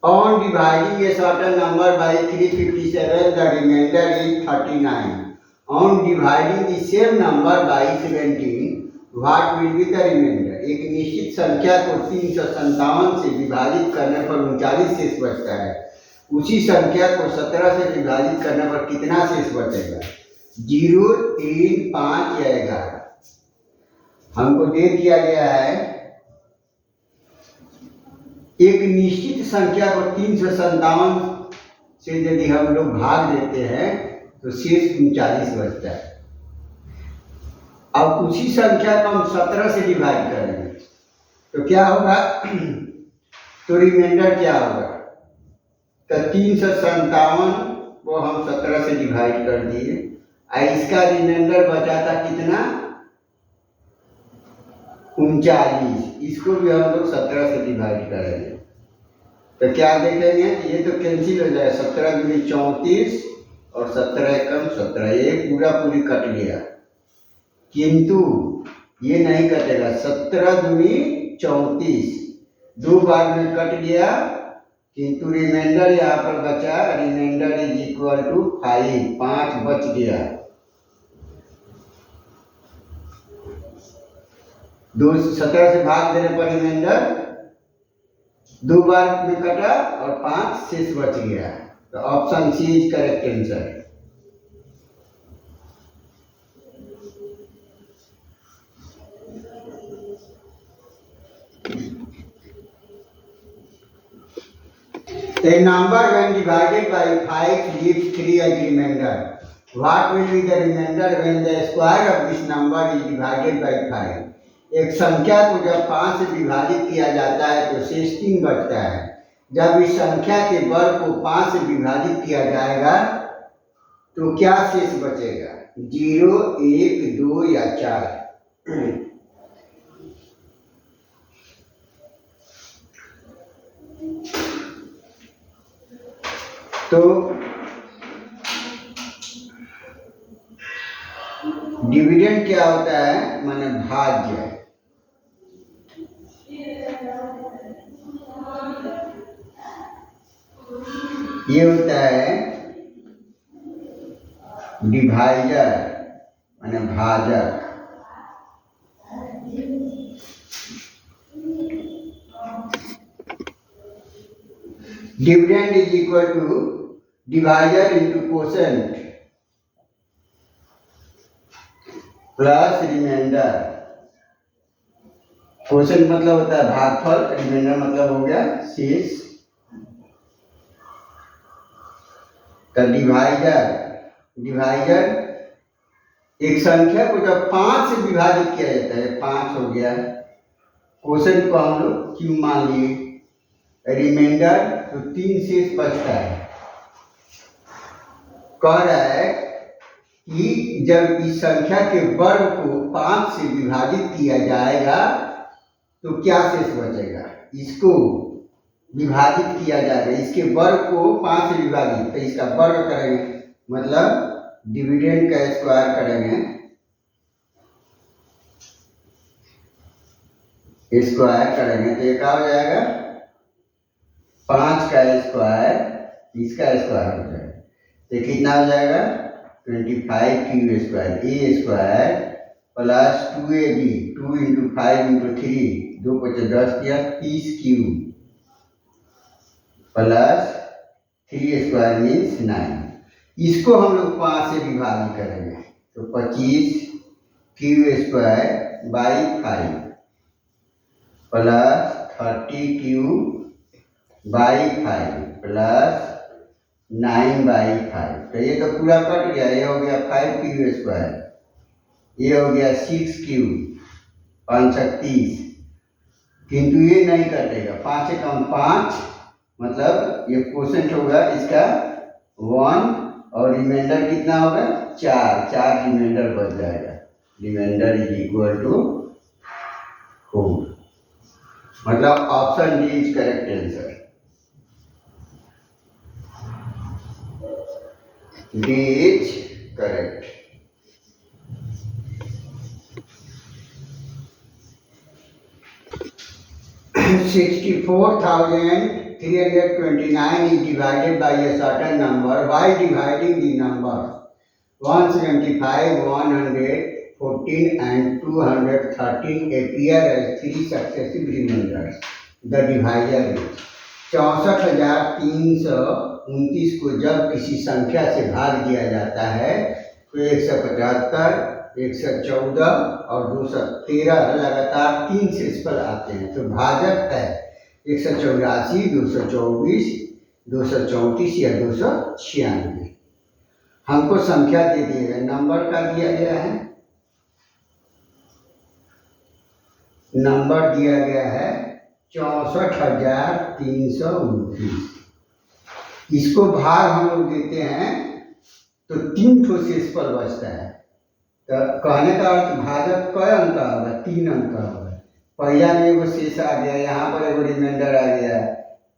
On dividing a certain number by 357, the remainder is 39. On dividing the same number by 17, what will be the remainder? एक निश्चित संख्या को 357 से विभाजित करने पर 39 शेष बचता है। उसी संख्या को 17 से विभाजित करने पर कितना शेष बचेगा? 0, 3, 5 या 11। हमको दे दिया गया है एक निश्चित संख्या को 357 से यदि हम लोग भाग देते हैं तो शेष 39 बचता है। अब उसी संख्या को हम 17 से डिवाइड करेंगे तो क्या होगा? तो रिमाइंडर क्या होगा? तो 357 को हम 17 से डिवाइड कर दिए, इसका रिमाइंडर बचा था कितना? 39। इसको भी हम लोग 17 से डिवाइड करेंगे तो क्या देखेंगे? ये तो कैंसिल हो जाएगा। 17 दूनी 34 और 17 एकम 17, ये पूरा पूरी कट गया, किंतु ये नहीं कटेगा। 17 दूनी 34 दो बार में कट गया, किंतु रिमाइंडर यहाँ पर बचा। रिमाइंडर इज इक्वल टू 5, 5 बच गया। 17 से भाग देने पर रिमाइंडर दो बार में कटा और 5 शेष बच गया। तो option C is correct answer. A number when divided by 5 gives 3 as remainder. What will be the remainder when the square of this number is divided by 5? एक संख्या को जब 5 से विभाजित किया जाता है तो शेष 3 बचता है। जब इस संख्या के वर्ग को 5 से विभाजित किया जाएगा तो क्या शेष बचेगा? 0, 1, 2 या 4? तो डिविडेंड क्या होता है? माने भाज्य। ये होता है डिवाइजर माने भाजक। Dividend is equal to divisor into quotient plus remainder. Quotient मतलब होता है भागफल, रिमाइंडर मतलब हो गया शेष। तो डिवाइजर एक संख्या को जब 5 से विभाजित किया जाता है, 5 हो गया। कोसेंट को हम लोग क्यों मान लिए? रिमाइंडर तो 3 शेष बचता है। कह रहा है कि जब इस संख्या के वर्ग को 5 से विभाजित किया जाएगा तो क्या शेष बचेगा? इसको विभाजित किया जाएगा, इसके वर्ग को 5 से विभाजित, तो इसका वर्ग करेंगे मतलब डिविडेंड का स्क्वायर करेंगे। स्क्वायर करेंगे तो ये क्या हो जाएगा? 5 का स्क्वायर, इसका स्क्वायर हो जाएगा तो कितना हो जाएगा? 25 q square a square plus 2ab, 2 into 5 into 3, 2 × 10 किया 30 क्यू प्लस 3 स्क्वायर मीन्स 9। इसको हम लोग 5 से विभाजित करेंगे तो 25 q square by 5 plus 30 Q by 5 plus 9/5। तो ये तो पूरा कट गया। ये हो गया 5 क्यू स्क्वायर, ये हो गया 6 क्यू 5 × 30, किंतु ये नहीं कटेगा। 5 से कम 5 मतलब ये कोसेंट होगा इसका 1 और रिमाइंडर कितना होगा? 4 रिमाइंडर बच जाएगा। Remainder is equal to 4। मतलब option D is correct answer. D is correct. 64,000 329 is divided by a certain number, while dividing the number 175, 114 and 213 appear as three successive remainders. The divisor is 64,329 को जब किसी संख्या से भाग दिया जाता है तो 175, 114 और 213 लगातार 3 शेषफल आते हैं। तो भाजक है 184, 224, 234 या 296। हमको संख्या दे दी है, नंबर का दिया गया है, नंबर दिया गया है 64,329। इसको भाग हम लोग देते हैं तो 3 ठो शेषफल बचता है। तो कहने का अर्थ भाजक क अंक का होगा, 3 अंक का होगा। पहला में एगो शेष आ गया, यहाँ पर एगो रिमाइंडर आ गया,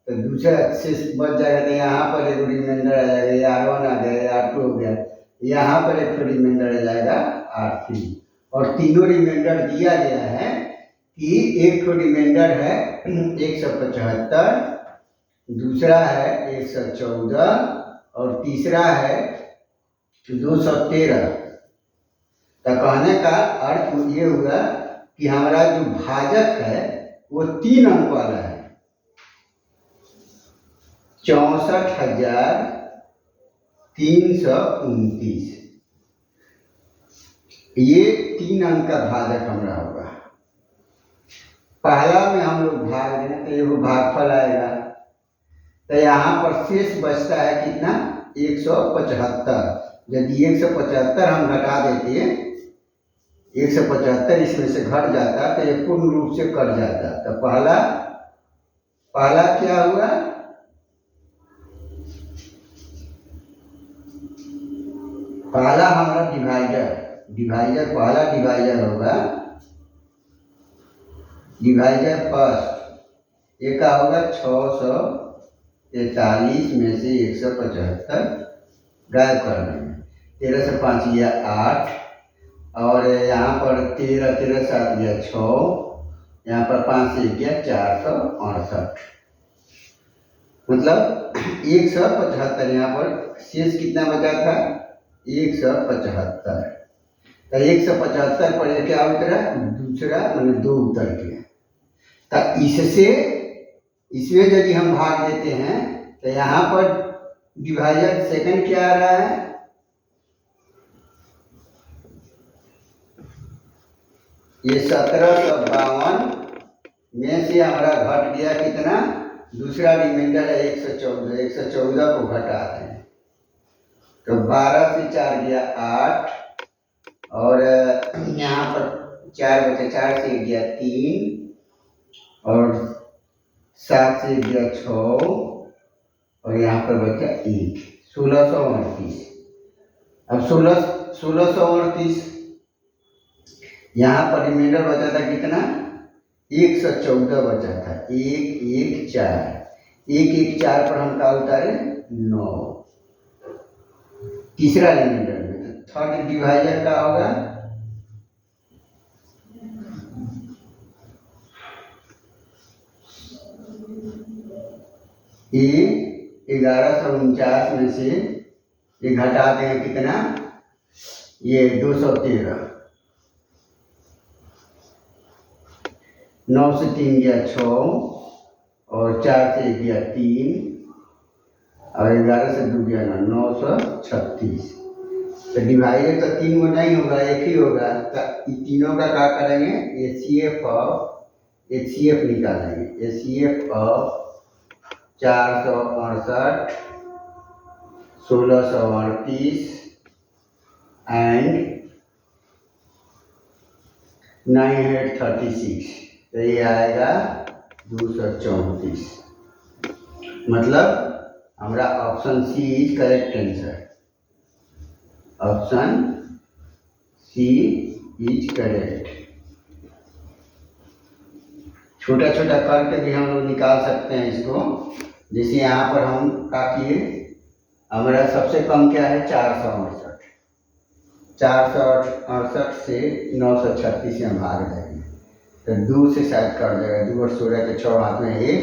तो दूसरा शेष बच जाएगा, तो यहाँ पर एगो रिमाइंडर आ जाएगा, R1 आ गया, R2 हो गया, यहाँ पर एक रिमाइंडर आ जाएगा R3। और तीनों रिमाइंडर दिया गया है कि एक तो रिमाइंडर है 175, दूसरा है 114 और तीसरा है 213। तो कहने का अर्थ ये हुआ कि हमारा जो भाजक है वो 3 अंक वाला है, 64,329। ये 3 अंक का भाजक हमारा होगा। पहला में हम लोग भाग दें तो ये वो भागफल आएगा, तो यहाँ पर शेष बचता है कितना, 175। यदि 175 हम घटा देते हैं, 175 इसमें से घट जाता तो ये पूर्ण रूप से कट जाता। तो पहला क्या हुआ, पहला हमारा डिवाइजर पहला डिवाइजर होगा, डिवाइजर फर्स्ट, ये का होगा 643 में से 175 गायब कर देंगे। 13 से 5 गया 8 और यहाँ पर 13 13 7 गया 6, यहाँ पर 5 से गया 468, मतलब 175। यहाँ पर शेष कितना बचा था, 175। तो 175 पर ये क्या उतरा, दूसरा मैंने 2 उतर गया। तो इसमें यदि हम भाग देते हैं तो यहाँ पर डिवाइजर सेकंड क्या आ रहा है, ये 1752 में से हमारा घट गया कितना, दूसरा रिमाइंडर है 114, 114 को घटाते हैं तो 12 से 4 गया 8 और यहाँ पर 4 बचे, 4 से गया 3 और 7 से गया 6 और यहाँ पर बचा 1, 1638। अब 1638 यहाँ पर रिमाइंडर बचा था कितना, 114 बचा था, 114 पर हम क्या उतारे, 9। तीसरा रिमाइंडर में थर्ड डिवाइजर का होगा, ये 1149 में से ये घटा दें कितना, ये 213, 9 से 3 गया 6 और 4 से गया 3 और 11 से 2 गया 936। तो डिवाइडर तो 3 में नहीं होगा, एक ही होगा। तो तीनों का क्या करेंगे, HCF निकालेंगे। HCF ऑफ 468, 1638 एंड 936, तो ये आएगा 234। मतलब हमारा option C is correct answer, option C is correct. छोटा छोटा करके भी हम लोग निकाल सकते हैं इसको। जैसे यहाँ पर हम क्या किए, हमारा सबसे कम क्या है 468, 468 से 936 से हम भाग जाएंगे तो 2 से शायद कर देगा, 2 और 16 के 6 हाथ में 1,